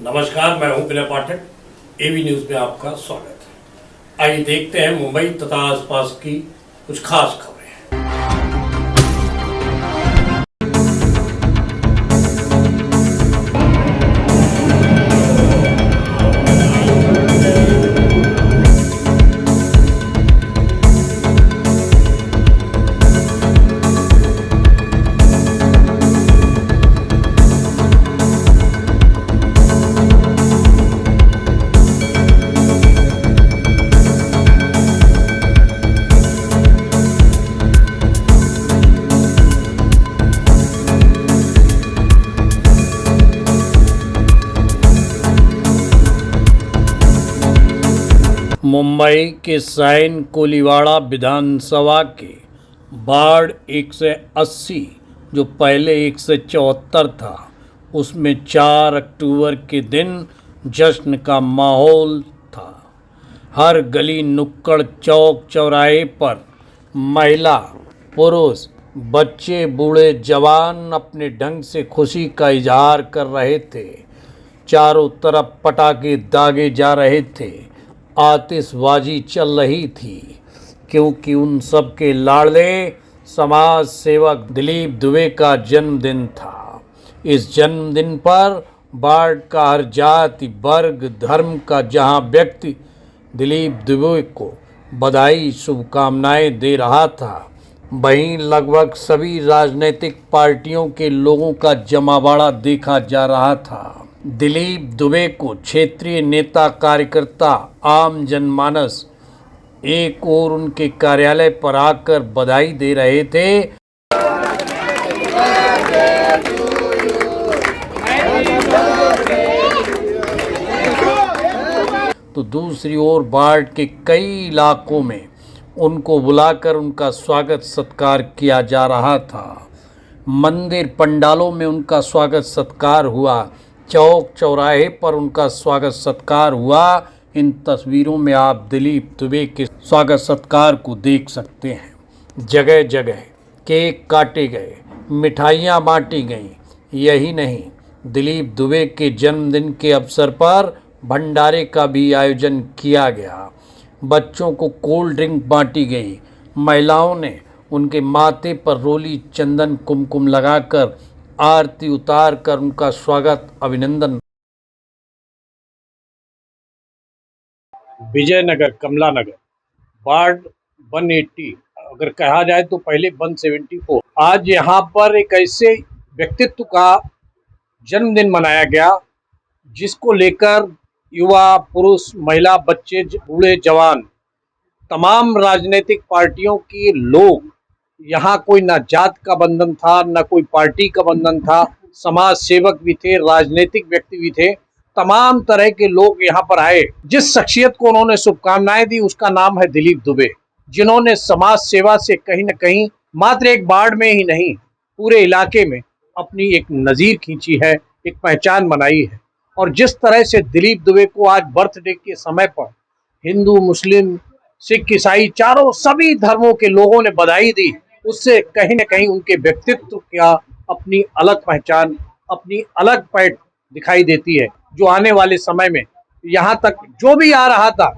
नमस्कार, मैं हूं विनय पाठक। एवी न्यूज में आपका स्वागत है। आइए देखते हैं मुंबई तथा आसपास की कुछ खास खबरें। मुंबई के साइन कोलीवाड़ा विधानसभा के वार्ड 180 जो पहले 174 था, उसमें 4 अक्टूबर के दिन जश्न का माहौल था। हर गली, नुक्कड़, चौक चौराहे पर महिला, पुरुष, बच्चे, बूढ़े, जवान अपने ढंग से खुशी का इजहार कर रहे थे। चारों तरफ पटाखे दागे जा रहे थे, आतिशबाजी चल रही थी, क्योंकि उन सब के लाडले समाज सेवक दिलीप दुबे का जन्मदिन था। इस जन्मदिन पर वार्ड का हर जाति, वर्ग, धर्म का जहां व्यक्ति दिलीप दुबे को बधाई, शुभकामनाएं दे रहा था, वहीं लगभग सभी राजनीतिक पार्टियों के लोगों का जमावड़ा देखा जा रहा था। दिलीप दुबे को क्षेत्रीय नेता, कार्यकर्ता, आम जनमानस एक और उनके कार्यालय पर आकर बधाई दे रहे थे, तो दूसरी ओर वार्ड के कई इलाकों में उनको बुलाकर उनका स्वागत सत्कार किया जा रहा था। मंदिर पंडालों में उनका स्वागत सत्कार हुआ, चौक चौराहे पर उनका स्वागत सत्कार हुआ। इन तस्वीरों में आप दिलीप दुबे के स्वागत सत्कार को देख सकते हैं। जगह जगह केक काटे गए, मिठाइयाँ बांटी गईं। यही नहीं, दिलीप दुबे के जन्मदिन के अवसर पर भंडारे का भी आयोजन किया गया। बच्चों को कोल्ड ड्रिंक बांटी गई। महिलाओं ने उनके माथे पर रोली, चंदन, कुमकुम लगाकर आरती उतार कर उनका स्वागत, अभिनंदन। विजयनगर, कमला नगर, वार्ड 180, अगर कहा जाए तो पहले 174। आज यहाँ पर एक ऐसे व्यक्तित्व का जन्मदिन मनाया गया जिसको लेकर युवा, पुरुष, महिला, बच्चे, बूढ़े, जवान, तमाम राजनीतिक पार्टियों के लोग, यहाँ कोई ना जात का बंधन था, ना कोई पार्टी का बंधन था, समाज सेवक भी थे, राजनीतिक व्यक्ति भी थे, तमाम तरह के लोग यहाँ पर आए। जिस शख्सियत को उन्होंने शुभकामनाएं दी उसका नाम है दिलीप दुबे, जिन्होंने समाज सेवा से कहीं न कहीं मात्र एक वार्ड में ही नहीं, पूरे इलाके में अपनी एक नज़ीर खींची है, एक पहचान बनाई है। और जिस तरह से दिलीप दुबे को आज बर्थडे के समय पर हिंदू, मुस्लिम, सिख, ईसाई, चारों सभी धर्मों के लोगों ने बधाई दी, उससे कहीं न कहीं उनके व्यक्तित्व का अपनी अलग पहचान, अपनी अलग पैठ दिखाई देती है, जो आने वाले समय में यहाँ तक जो भी आ रहा था,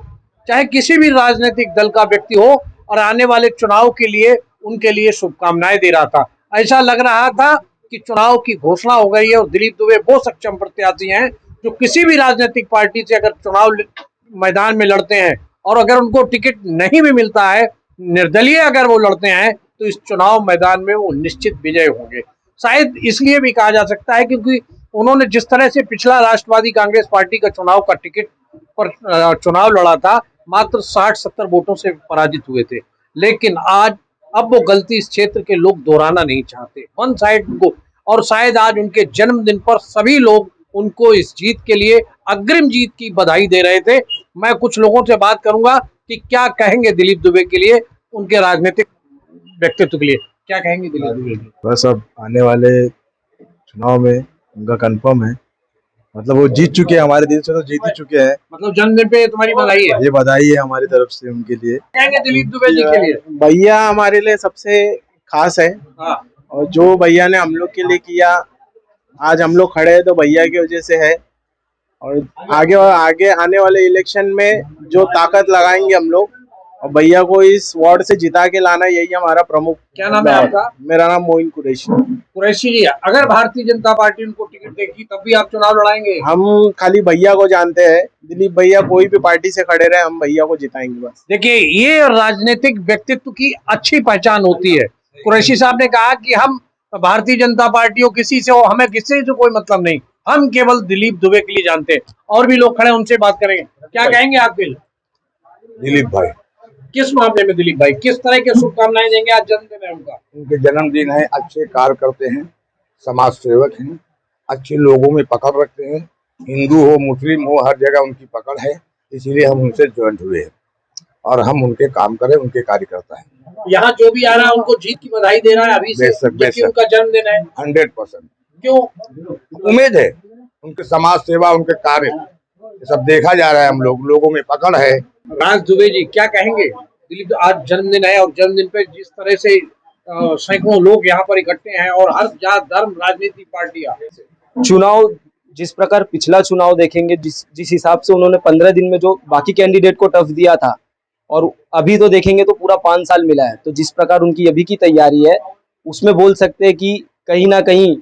चाहे किसी भी राजनीतिक दल का व्यक्ति हो, और आने वाले चुनाव के लिए उनके लिए शुभकामनाएं दे रहा था। ऐसा लग रहा था कि चुनाव की घोषणा हो गई है और दिलीप दुबे वो सक्षम प्रत्याशी हैं जो किसी भी राजनीतिक पार्टी से अगर चुनाव मैदान में लड़ते हैं, और अगर उनको टिकट नहीं भी मिलता है, निर्दलीय अगर वो लड़ते हैं, तो इस चुनाव मैदान में वो निश्चित विजय होंगे। शायद इसलिए भी कहा जा सकता है क्योंकि उन्होंने जिस तरह से पिछला राष्ट्रवादी कांग्रेस पार्टी का चुनाव का टिकट पर चुनाव लड़ा था, मात्र 60-70 वोटों से पराजित हुए थे, लेकिन आज अब वो गलती इस क्षेत्र के लोग दोहराना नहीं चाहते, वन साइड उनको। और शायद आज उनके जन्मदिन पर सभी लोग उनको इस जीत के लिए, अग्रिम जीत की बधाई दे रहे थे। मैं कुछ लोगों से बात करूंगा कि क्या कहेंगे दिलीप दुबे के लिए, उनके राजनीतिक व्यक्तित्व के लिए क्या कहेंगे दिलीप दुबे? बस अब आने वाले चुनाव में उनका कंफर्म है, मतलब वो जीत चुके हैं, हमारे दिल से तो जीत ही चुके हैं। मतलब जन्मदिन पे तुम्हारी बधाई है? ये बधाई है हमारी तरफ से उनके लिए। कहेंगे दिलीप दुबे जी के लिए? भैया हमारे लिए सबसे खास है, और जो भैया ने हम लोग के लिए किया, आज हम लोग खड़े हैं तो भैया की वजह से है। और आगे आगे आने वाले इलेक्शन में जो ताकत लगाएंगे हम लोग, और भैया को इस वार्ड से जिता के लाना, यही हमारा प्रमुख। क्या नाम है आपका? मेरा नाम मोइन कुरैशी। कुरैशी जी, अगर भारतीय जनता पार्टी उनको टिकट देगी तब भी आप चुनाव लड़ाएंगे? हम खाली भैया को जानते हैं, दिलीप भैया कोई भी पार्टी से खड़े रहे, हम भैया को जिताएंगे बस। देखिए, ये राजनीतिक व्यक्तित्व की अच्छी पहचान होती है। कुरैशी साहब ने कहा कि हम भारतीय जनता पार्टी हो, किसी से हो, हमें किसी से कोई मतलब नहीं, हम केवल दिलीप दुबे के लिए जानते हैं। और भी लोग खड़े, उनसे बात करेंगे। क्या कहेंगे आप? दिलीप भाई किस मामले में दिलीप भाई, किस तरह के शुभकामनाएं देंगे? आज जन्मदिन है उनका। उनके जन्मदिन है, अच्छे कार्य करते हैं, समाज सेवक हैं, अच्छे लोगों में पकड़ रखते हैं, हिंदू हो मुस्लिम हो हर जगह उनकी पकड़ है, इसीलिए हम उनसे ज्वाइंट हुए हैं और हम उनके काम करें, उनके कार्यकर्ता हैं। यहाँ जो भी आ रहा है उनको जीत की बधाई दे रहा है अभी से, जबकि उनका जन्मदिन है। 100%। क्यों? उम्मीद है, उनके समाज सेवा, उनके कार्य, ये सब देखा जा रहा है, हम लोगों में पकड़ है। राज दुबे जी, क्या कहेंगे? दिलीप, आज जन्मदिन है और जन्मदिन पे जिस तरह से सैकड़ों लोग यहाँ पर इकट्ठे हैं और हर जात धर्म राजनीतिक पार्टियां। चुनाव जिस प्रकार पिछला चुनाव देखेंगे, जिस हिसाब से उन्होंने 15 दिन में जो बाकी कैंडिडेट को टफ दिया था, और अभी तो देखेंगे तो पूरा 5 साल मिला है, तो जिस प्रकार उनकी अभी की तैयारी है उसमें बोल सकते हैं कि कहीं ना कहीं,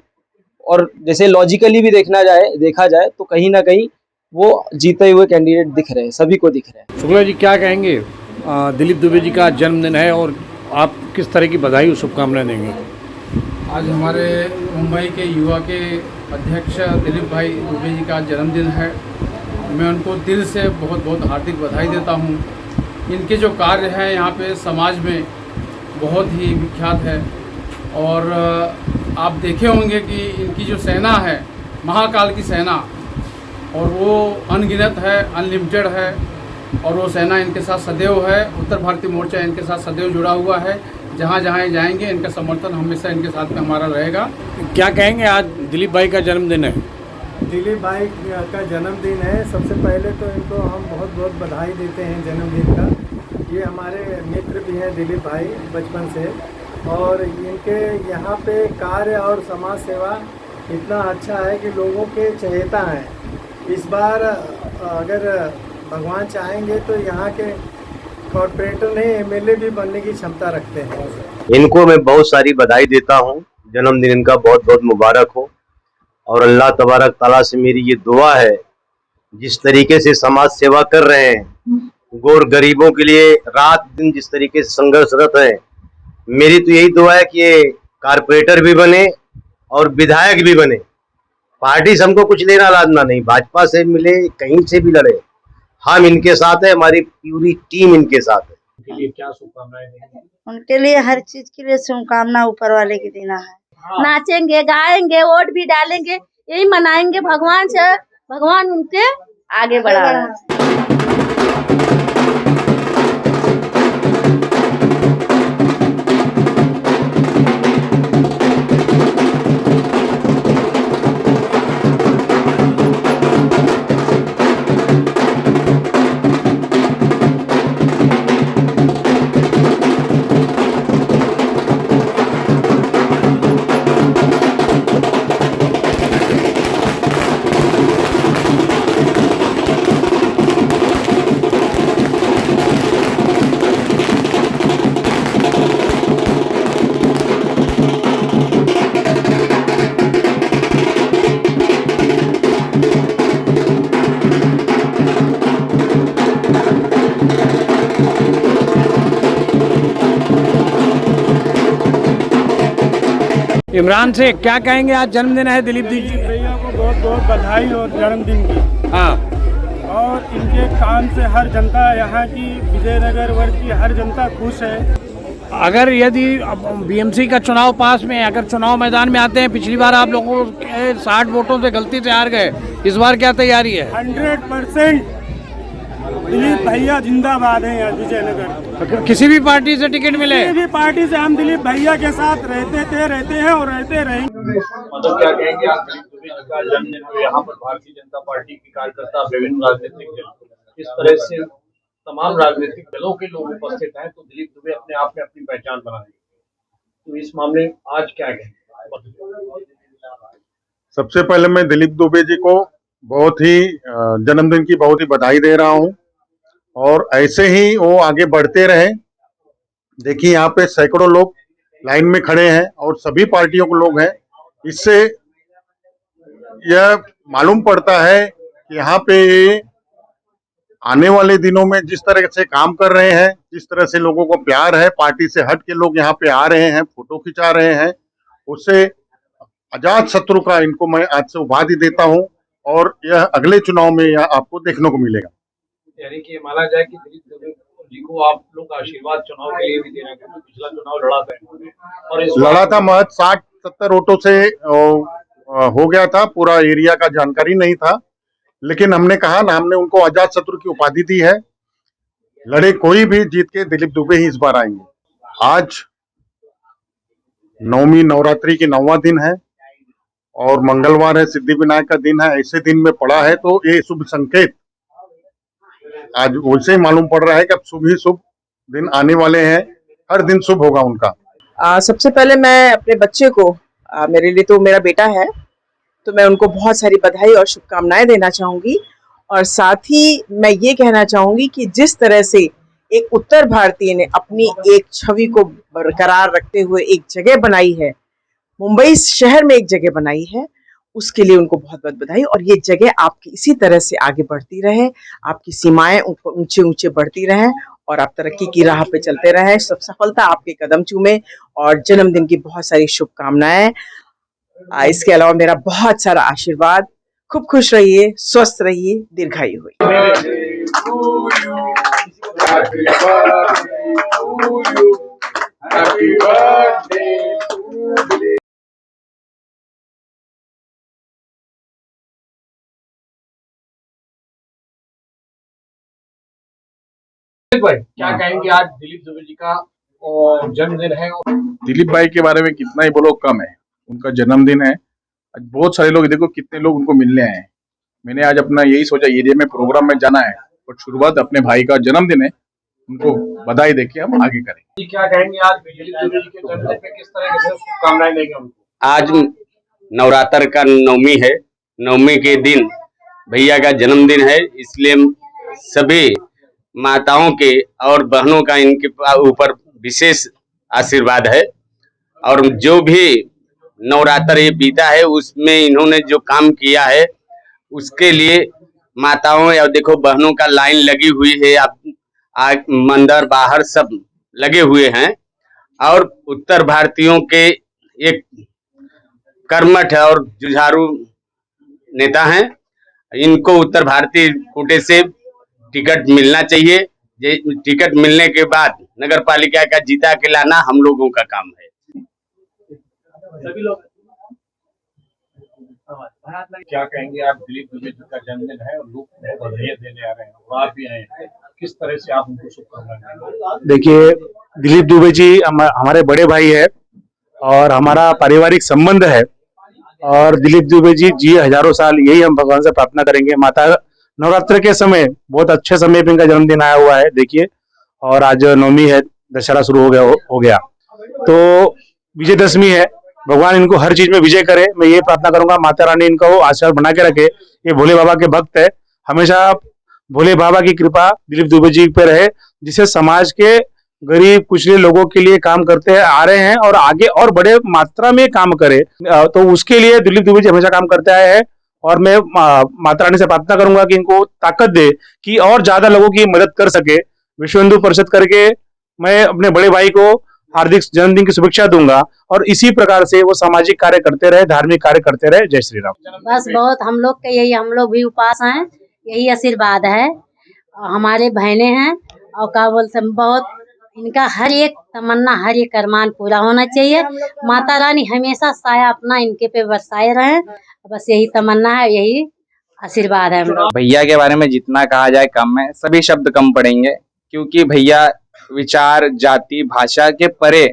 और जैसे लॉजिकली भी देखा जाए तो कहीं ना कहीं वो जीते हुए कैंडिडेट दिख रहे हैं, सभी को दिख रहे हैं। शुक्ला जी, क्या कहेंगे? दिलीप दुबे जी का जन्मदिन है और आप किस तरह की बधाई और शुभकामनाएं देंगे? आज हमारे मुंबई के युवा के अध्यक्ष दिलीप भाई दुबे जी का जन्मदिन है। मैं उनको दिल से बहुत बहुत हार्दिक बधाई देता हूँ। इनके जो कार्य हैं यहाँ पे समाज में बहुत ही विख्यात है, और आप देखे होंगे कि इनकी जो सेना है, महाकाल की सेना, और वो अनगिनत है, अनलिमिटेड है, और वो सेना इनके साथ सदैव है। उत्तर भारतीय मोर्चा इनके साथ सदैव जुड़ा हुआ है। जहाँ जहाँ जाएंगे इनका समर्थन हमेशा इनके साथ में हमारा रहेगा। क्या कहेंगे? आज दिलीप भाई का जन्मदिन है। दिलीप भाई का जन्मदिन है। सबसे पहले तो इनको हम बहुत बहुत बधाई देते हैं जन्मदिन का। ये हमारे मित्र भी हैं दिलीप भाई बचपन से, और इनके यहाँ पे कार्य और समाज सेवा इतना अच्छा है कि लोगों के चहेता हैं। इस बार अगर भगवान चाहेंगे तो यहाँ के कॉर्पोरेटर नहीं, एमएलए भी बनने की क्षमता रखते हैं। इनको मैं बहुत सारी बधाई देता हूँ, जन्मदिन इनका बहुत बहुत मुबारक हो। और अल्लाह तबारक ताला से मेरी ये दुआ है, जिस तरीके से समाज सेवा कर रहे हैं, गौर गरीबों के लिए रात दिन जिस तरीके से संघर्षरत है, मेरी तो यही दुआ है कि ये कारपोरेटर भी बने और विधायक भी बने। पार्टी से हमको कुछ लेना लादना नहीं, भाजपा से मिले कहीं से भी लड़े, हम इनके साथ है, हमारी पूरी टीम इनके साथ है। उनके लिए क्या शुभकामनाएं देंगे? उनके लिए हर चीज के लिए शुभकामना ऊपर वाले की देना है। नाचेंगे, गाएंगे, वोट भी डालेंगे, यही मनाएंगे भगवान से, भगवान उनके आगे बढ़ा। इमरान से क्या कहेंगे? आज जन्मदिन है दिलीप जी। भैया को बहुत बहुत बधाई और जन्मदिन की। हाँ, और इनके काम से हर जनता, यहाँ की विजयनगर वर्ग की हर जनता खुश है। अगर यदि बीएमसी का चुनाव पास में है, अगर चुनाव मैदान में आते हैं, पिछली बार आप लोगों के 60 वोटों से गलती से हार गए, इस बार क्या तैयारी है? 100% दिलीप भैया जिंदाबाद है यहाँ विजयनगर। किसी भी पार्टी से टिकट मिले, किसी भी पार्टी से हम दिलीप भैया के साथ रहते हैं और रहते रहेंगे। मतलब क्या कहेंगे? आज दिलीप दुबे जी का जन्मदिन है, यहाँ पर भारतीय जनता पार्टी के कार्यकर्ता, विभिन्न राजनीतिक दल, इस तरह से तमाम राजनीतिक दलों के लोग उपस्थित हैं, तो दिलीप दुबे अपने आप में अपनी पहचान बना ली, तो इस मामले में आज क्या कहेंगे? सबसे पहले मैं दिलीप दुबे जी को बहुत ही जन्मदिन की बहुत ही बधाई दे रहा हूं और ऐसे ही वो आगे बढ़ते रहे। देखिए यहाँ पे सैकड़ों लोग लाइन में खड़े हैं और सभी पार्टियों के लोग हैं। इससे यह मालूम पड़ता है कि यहाँ पे आने वाले दिनों में जिस तरह से काम कर रहे हैं, जिस तरह से लोगों को प्यार है, पार्टी से हट के लोग यहाँ पे आ रहे हैं, फोटो खिंचा रहे हैं, उससे अजात शत्रु का इनको मैं आज से उपाधि देता हूँ और यह अगले चुनाव में यह आपको देखने को मिलेगा। यानी कि माना जाए कि दिलीप दुबे जी को आप लोग आशीर्वाद चुनाव के लिए भी दे रहे हैं, पिछला चुनाव लड़ा था इन्होंने और इस लड़ा था, महज 60-70 वोटों से हो गया था, पूरा एरिया का जानकारी नहीं था, लेकिन हमने कहा ना, हमने उनको अजात शत्रु की उपाधि दी है। लड़े कोई भी, जीत के दिलीप दुबे ही इस बार आएंगे। आज नवमी नवरात्रि की 9वां दिन है और मंगलवार है, सिद्धि विनायक का दिन है। ऐसे दिन में पड़ा है तो ये शुभ संकेत आज वैसे ही मालूम पड़ रहा है कि अब शुभ ही शुभ दिन आने वाले हैं। हर दिन शुभ होगा उनका। सबसे पहले मैं अपने बच्चे को, मेरे लिए तो मेरा बेटा है, तो मैं उनको बहुत सारी बधाई और शुभकामनाएं देना चाहूँगी। और साथ ही मैं ये कहना चाहूँगी कि जिस तरह से एक उत्तर भारतीय ने अपनी एक छवि को बरकरार रखते हुए एक जगह बनाई है, मुंबई शहर में एक जगह बनाई है, उसके लिए उनको बहुत बहुत बधाई। और ये जगह आपकी इसी तरह से आगे बढ़ती रहे, आपकी सीमाएं ऊंचे ऊंचे बढ़ती रहें और आप तरक्की की राह पे चलते रहें, सब सफलता आपके कदम चूमे। और जन्मदिन की बहुत सारी शुभकामनाएं। इसके अलावा मेरा बहुत सारा आशीर्वाद। खूब खुश रहिए, स्वस्थ रहिए, दीर्घायु हुई। भाई क्या कहेंगे, आज दिलीप दुबे जी का जन्मदिन है? दिलीप भाई के बारे में कितना ही बोलो कम है। उनका जन्मदिन है आज, बहुत सारे लोग, देखो कितने लोग उनको मिलने आए हैं। मैंने आज अपना यही सोचा एरिया में प्रोग्राम में जाना है और शुरुआत अपने भाई का जन्मदिन है, उनको बधाई देके हम आगे करेंगे। क्या कहेंगे, आज दिलीप दुबे जी के जन्मदिन पे किस तरह से शुभकामनाएं देंगे उनको? आज नवरात्र का नवमी है, नवमी के दिन भैया का जन्मदिन है, इसलिए सभी माताओं के और बहनों का इनके ऊपर विशेष आशीर्वाद है। और जो भी नवरात्र ये बीता है उसमें इन्होंने जो काम किया है उसके लिए माताओं या देखो बहनों का लाइन लगी हुई है, आप मंदिर बाहर सब लगे हुए हैं। और उत्तर भारतीयों के एक कर्मठ और जुझारू नेता हैं, इनको उत्तर भारतीय कोटे से टिकट मिलना चाहिए। टिकट मिलने के बाद नगर पालिका का जीता के लाना हम लोगों का काम है। सभी लोग क्या कहेंगे, आप दिलीप दुबे जी का जन्मदिन है और लोग बधाई देने आ रहे हैं और आप भी आए हैं, किस तरह से आप उनको शुभकामनाएं? देखिए, दिलीप दुबे जी हमारे बड़े भाई है और हमारा पारिवारिक संबंध है और दिलीप दुबे जी हजारों साल, यही हम भगवान से प्रार्थना करेंगे। माता नवरात्र के समय बहुत अच्छे समय पे इनका जन्मदिन आया हुआ है, देखिए। और आज नवमी है, दशहरा शुरू हो गया तो विजयदशमी है। भगवान इनको हर चीज में विजय करे, मैं ये प्रार्थना करूंगा। माता रानी इनको आशीर्वाद बना के रखे। ये भोले बाबा के भक्त है, हमेशा भोले बाबा की कृपा दिलीप दुबे जी पे रहे, जिससे समाज के गरीब कुचले लोगों के लिए काम करते आ रहे हैं और आगे और बड़े मात्रा में काम करे। तो उसके लिए दिलीप दुबे जी हमेशा काम करते आए हैं और मैं माता रानी से प्रार्थना करूंगा कि इनको ताकत दे कि और ज्यादा लोगों की मदद कर सके। विश्व हिंदू परिषद करके मैं अपने बड़े भाई को हार्दिक जन्मदिन की शुभेच्छा दूंगा और इसी प्रकार से वो सामाजिक कार्य करते रहे, धार्मिक कार्य करते रहे। जय श्री राम। बस बहुत हम लोग के यही, हम लोग भी उपास हैं, यही आशीर्वाद है। हमारे बहने हैं और क्या बोलते हैं, बहुत इनका हर एक तमन्ना, हर एक अरमान पूरा होना चाहिए। माता रानी हमेशा साया अपना इनके पे बरसाए रहे, बस यही तमन्ना है, यही आशीर्वाद है हम लोग। भैया के बारे में जितना कहा जाए कम है, सभी शब्द कम पड़ेंगे, क्योंकि भैया विचार, जाति, भाषा के परे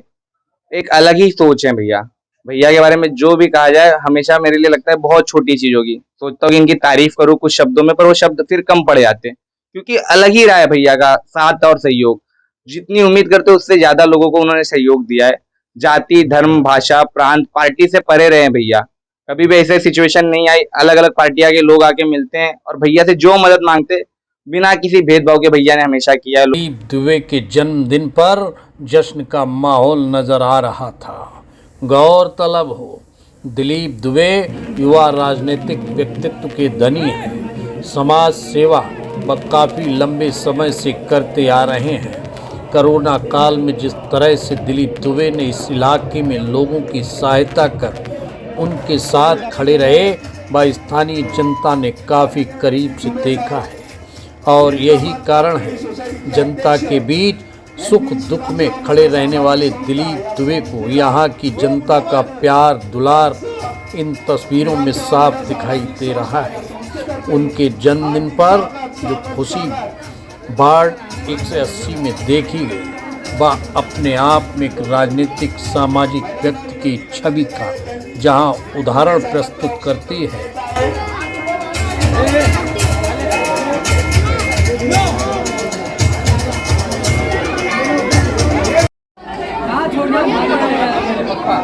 एक अलग ही सोच है। भैया के बारे में जो भी कहा जाए हमेशा मेरे लिए लगता है बहुत छोटी चीज होगी। सोचता हूँ कि इनकी तारीफ करूँ कुछ शब्दों में, पर वो शब्द फिर कम पड़ जाते हैं, क्योंकि अलग ही रहा है भैया का साथ और सहयोग। जितनी उम्मीद करते उससे ज्यादा लोगों को उन्होंने सहयोग दिया है। जाति, धर्म, भाषा, प्रांत, पार्टी से परे रहे भैया। कभी भी ऐसे सिचुएशन नहीं आई। अलग अलग पार्टियां के लोग आके मिलते हैं और भैया से जो मदद मांगते बिना किसी भेदभाव के भैया ने हमेशा किया है। दिलीप दुबे के जन्मदिन पर जश्न का माहौल नजर आ रहा था। गौरतलब हो, दिलीप दुबे युवा राजनीतिक व्यक्तित्व के धनी हैं। समाज सेवा काफ़ी लंबे समय से करते आ रहे हैं। कोरोना काल में जिस तरह से दिलीप दुबे ने इस इलाके में लोगों की सहायता कर उनके साथ खड़े रहे, वह स्थानीय जनता ने काफ़ी करीब से देखा है और यही कारण है जनता के बीच सुख दुख में खड़े रहने वाले दिलीप दुबे को यहाँ की जनता का प्यार दुलार इन तस्वीरों में साफ दिखाई दे रहा है। उनके जन्मदिन पर जो खुशी वार्ड 180 में देखी गई, वह अपने आप में एक राजनीतिक सामाजिक व्यक्ति की छवि का जहां उदाहरण प्रस्तुत करती है।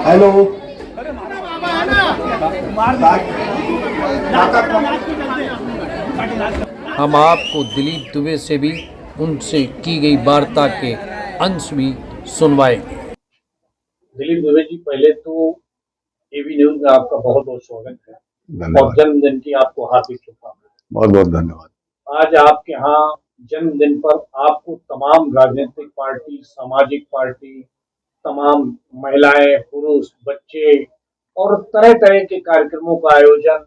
हेलो, हम आपको दिलीप दुबे से भी उनसे की गई वार्ता के अंश भी सुनवाएंगे। दिलीप दुबे जी, पहले तो एबी न्यूज में आपका बहुत बहुत स्वागत है और जन्मदिन की आपको हार्दिक शुभकामनाएं। बहुत बहुत धन्यवाद। आज आपके यहाँ जन्मदिन पर आपको तमाम राजनीतिक पार्टी, सामाजिक पार्टी, तमाम महिलाएं, पुरुष, बच्चे और तरह तरह के कार्यक्रमों का आयोजन,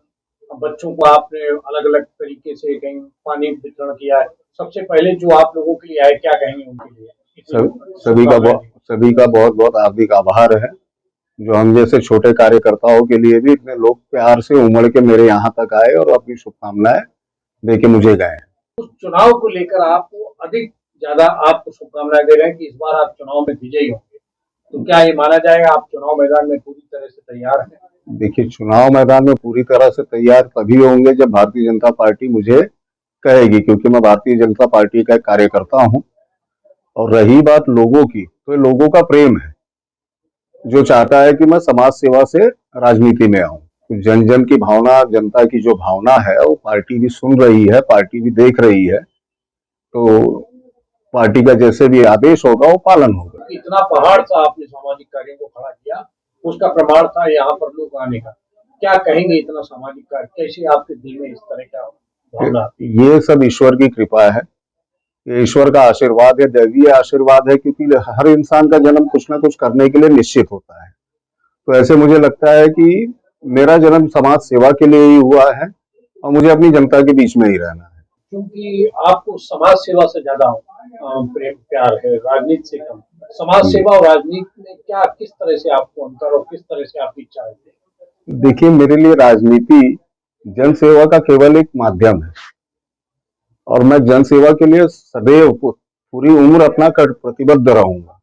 बच्चों को आपने अलग अलग तरीके से कहीं पानी वितरण किया है। सबसे पहले जो आप लोगों के लिए आए, क्या कहेंगे उनके लिए? सभी का बहुत बहुत हार्दिक आभार है, जो हम जैसे छोटे कार्यकर्ताओं के लिए भी इतने लोग प्यार से उमड़ के मेरे यहाँ तक आए और अपनी शुभकामनाएं देके मुझे गए। उस चुनाव को लेकर आपको अधिक ज्यादा आपको शुभकामनाएं दे रहे हैं कि इस बार आप चुनाव में विजयी होंगे, तो क्या ये माना जाएगा आप चुनाव मैदान में पूरी तरह से तैयार हैं? देखिए, चुनाव मैदान में पूरी तरह से तैयार तभी होंगे जब भारतीय जनता पार्टी मुझे कहेगी, क्योंकि मैं भारतीय जनता पार्टी का एक कार्यकर्ता हूं। और रही बात लोगों की, तो ये लोगों का प्रेम है जो चाहता है कि मैं समाज सेवा से राजनीति में आऊं। तो जन जन की भावना, जनता की जो भावना है वो पार्टी भी सुन रही है, पार्टी भी देख रही है। तो पार्टी का जैसे भी आदेश होगा वो पालन होगा। इतना पहाड़ था आपने सामाजिक कार्यों को खड़ा किया, उसका प्रमाण था यहाँ पर लोग आने का। क्या कहेंगे, इतना सामाजिक कार्य कैसे आपके दिल में इस तरह का भावना? ये सब ईश्वर की कृपा है, ये ईश्वर का आशीर्वाद है, दैवीय आशीर्वाद है, क्योंकि हर इंसान का जन्म कुछ ना कुछ करने के लिए निश्चित होता है। तो ऐसे मुझे लगता है कि मेरा जन्म समाज सेवा के लिए ही हुआ है और मुझे अपनी जनता के बीच में ही रहना है। क्योंकि आपको समाज सेवा से ज्यादा प्रेम प्यार है, राजनीति से कम। समाज सेवा और राजनीति में क्या, किस तरह से आपको अंतर और किस तरह से आपकी इच्छा है? देखिए, मेरे लिए राजनीति जन सेवा का केवल एक माध्यम है और मैं जन सेवा के लिए सदैव पूरी उम्र अपना प्रतिबद्ध रहूंगा।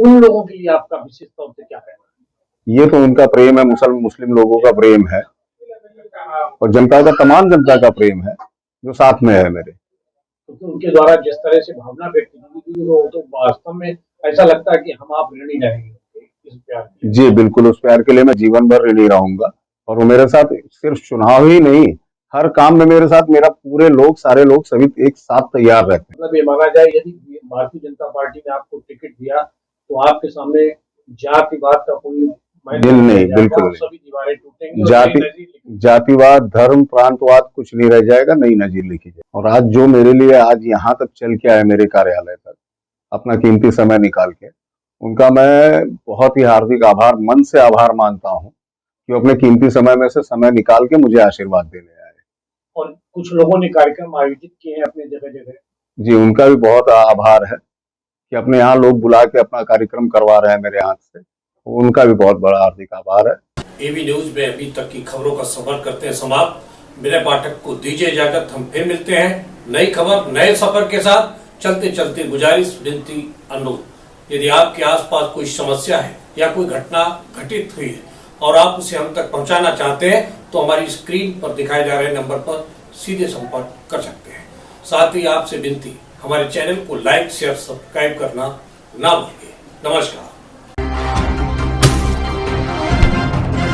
उन लोगों के लिए आपका विशेष तौर से क्या कहना है? ये तो उनका प्रेम है, मुस्लिम लोगों का प्रेम है और जनता का, तमाम जनता का प्रेम है जो साथ में है मेरे। तो उनके द्वारा जिस तरह से भावना व्यक्त की वो तो वास्तव में ऐसा लगता है कि हम आप ऋणी रहेंगे इस प्यार के। जी बिल्कुल, उस प्यार के लिए मैं जीवन भर ऋणी रहूंगा और वो मेरे साथ सिर्फ चुनाव ही नहीं, हर काम में मेरे साथ मेरा पूरे लोग, सारे लोग सभी एक साथ तैयार रहते हैं। मतलब ये माना जाए, यदि भारतीय जनता पार्टी ने आपको टिकट दिया तो आपके सामने जातिवाद का कोई नहीं, बिल्कुल सभी दीवारें टूटेंगी, जातिवाद, धर्म, प्रांतवाद कुछ नहीं रह जाएगा, नई नजीर लिखी जाए। और आज जो मेरे लिए आज यहाँ तक चल के आए, मेरे कार्यालय तक अपना कीमती समय निकाल के, उनका मैं बहुत ही हार्दिक आभार, मन से आभार मानता हूँ कि अपने कीमती समय में से समय निकाल के मुझे आशीर्वाद देने आए। और कुछ लोगों ने कार्यक्रम आयोजित किए हैं अपने जगह जगह। जी, उनका भी बहुत आभार है कि अपने यहाँ लोग बुला के अपना कार्यक्रम करवा रहे हैं मेरे हाथ से, उनका भी बहुत बड़ा हार्दिक आभार है। एबी न्यूज में अभी तक की खबरों का सफर करते हैं समाप्त। विनय पाठक को दीजिए इजाजत, हम फिर मिलते हैं नई खबर, नए सफर के साथ। चलते चलते गुजारिश, विनती, अनुरोध, यदि आपके आसपास कोई समस्या है या कोई घटना घटित हुई है और आप उसे हम तक पहुंचाना चाहते हैं तो हमारी स्क्रीन पर दिखाए जा रहे नंबर पर सीधे संपर्क कर सकते हैं। साथ ही आपसे विनती, हमारे चैनल को लाइक, शेयर, सब्सक्राइब करना ना भूलिए। नमस्कार।